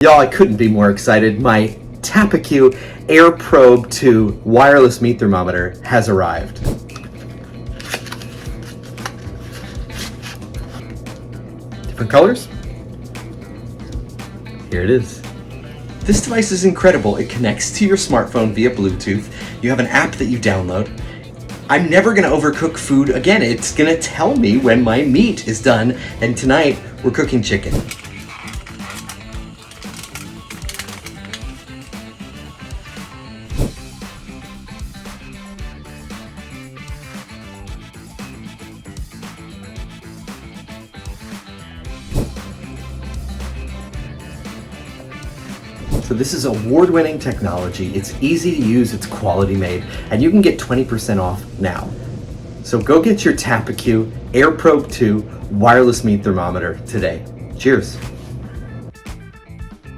Y'all, I couldn't be more excited. My Tappecue AirProbe 2 wireless meat thermometer has arrived. Different colors? Here it is. This device is incredible. It connects to your smartphone via Bluetooth. You have an app that you download. I'm never gonna overcook food again. It's gonna tell me when my meat is done, and tonight we're cooking chicken. So this is award-winning technology. It's easy to use, it's quality made, and you can get 20% off now. So go get your Tappecue AirProbe 2 wireless meat thermometer today. Cheers.